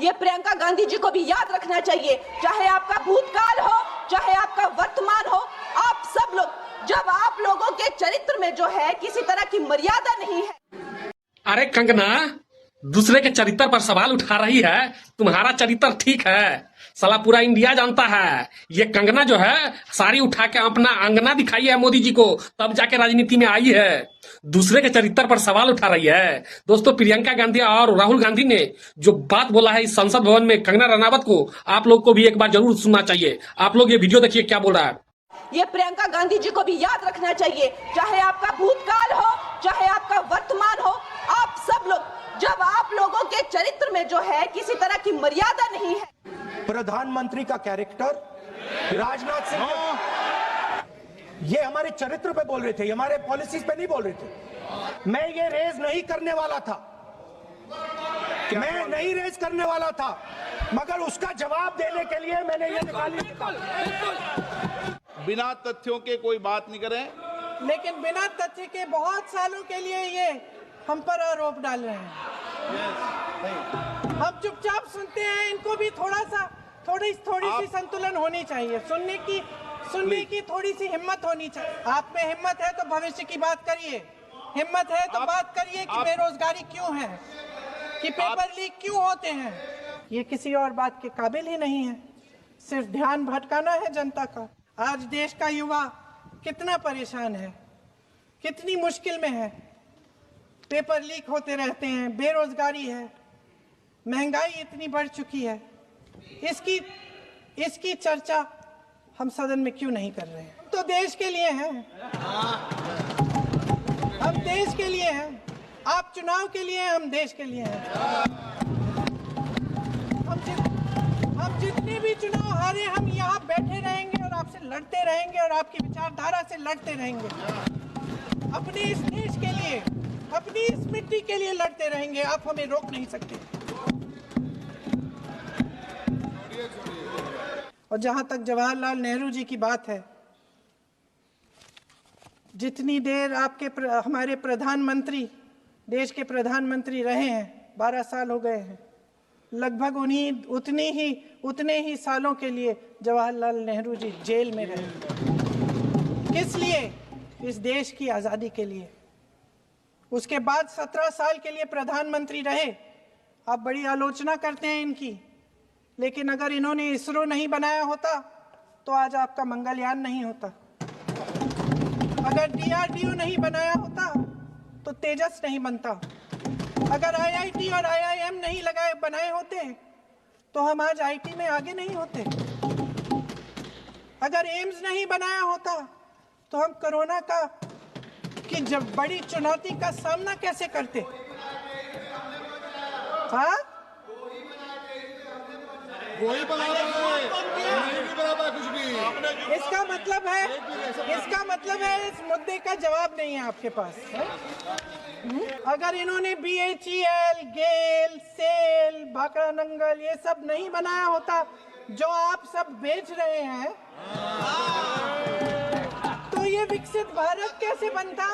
ये प्रियंका गांधी जी को भी याद रखना चाहिए, चाहे आपका भूतकाल हो, चाहे आपका वर्तमान हो, आप सब लोग, जब आप लोगों के चरित्र में जो है किसी तरह की मर्यादा नहीं है। अरे कंगना, दूसरे के चरित्र पर सवाल उठा रही है। तुम्हारा चरित्र ठीक है, साला पूरा इंडिया जानता है। ये कंगना जो है साड़ी उठा के अपना अंगना दिखाई है मोदी जी को, तब जाके राजनीति में आई है। दूसरे के चरित्र पर सवाल उठा रही है। दोस्तों, प्रियंका गांधी और राहुल गांधी ने जो बात बोला है इस संसद भवन में कंगना रनावत को, आप लोग को भी एक बार जरूर सुनना चाहिए। आप लोग ये वीडियो देखिए क्या बोल रहा है। ये प्रियंका गांधी जी को भी याद रखना चाहिए, चाहे आपका भूतकाल हो, चाहे आपका वर्तमान हो, आप सब लोग, जब आप लोगों के चरित्र में जो है किसी तरह की मर्यादा नहीं है। प्रधानमंत्री का कैरेक्टर, राजनाथ सिंह, ये हमारे चरित्र पे बोल रहे थे, हमारे पॉलिसीज पे नहीं बोल रहे थे। मैं ये रेज नहीं करने वाला था, मैं नहीं रेज करने वाला था, मगर उसका जवाब देने के लिए मैंने ये निकाली। बिना तथ्यों के कोई बात नहीं करें। लेकिन बिना तथ्य के बहुत सालों के लिए ये हम पर आरोप डाल रहे हैं। हम चुपचाप सुनते हैं, इनको भी थोड़ी सी संतुलन होनी चाहिए। सुनने की थोड़ी सी हिम्मत होनी चाहिए। आप में हिम्मत है तो भविष्य की बात करिए, हिम्मत है तो बात करिए कि बेरोजगारी क्यों है, कि पेपर लीक क्यों होते हैं। ये किसी और बात के काबिल ही नहीं है, सिर्फ ध्यान भटकाना है जनता का। आज देश का युवा कितना परेशान है, कितनी मुश्किल में है। पेपर लीक होते रहते हैं, बेरोजगारी है, महंगाई इतनी बढ़ चुकी है। इसकी चर्चा हम सदन में क्यों नहीं कर रहे हैं? हम तो देश के लिए हैं, हम देश के लिए हैं। आप चुनाव के लिए हैं, हम देश के लिए हैं। हम जितने भी चुनाव हारे, हम यहाँ बैठे रहेंगे और आपसे लड़ते रहेंगे और आपकी विचारधारा से लड़ते रहेंगे। अपने इस देश के लिए, अपनी इस मिट्टी के लिए लड़ते रहेंगे। आप हमें रोक नहीं सकते। और जहां तक जवाहरलाल नेहरू जी की बात है, जितनी देर हमारे प्रधानमंत्री, देश के प्रधानमंत्री रहे हैं, 12 साल हो गए हैं, लगभग उतने ही सालों के लिए जवाहरलाल नेहरू जी जेल में रहे। किस लिए? इस देश की आज़ादी के लिए। उसके बाद 17 साल के लिए प्रधानमंत्री रहे। आप बड़ी आलोचना करते हैं इनकी, लेकिन अगर इन्होंने इसरो नहीं बनाया होता तो आज आपका मंगलयान नहीं होता। अगर DRDO नहीं बनाया होता तो तेजस नहीं बनता। अगर IIT और IIM नहीं बनाए होते तो हम आज IT में आगे नहीं होते। अगर एम्स नहीं बनाया होता तो हम कोरोना की जब बड़ी चुनौती का सामना कैसे करते? हाँ, वही बना रहा है कुछ भी। इसका मतलब है इस मुद्दे का जवाब नहीं है आपके पास। अगर इन्होंने BHEL, गेल, सेल, भाखड़ा नंगल ये सब नहीं बनाया होता जो आप सब बेच रहे हैं, तो ये विकसित भारत कैसे बनता?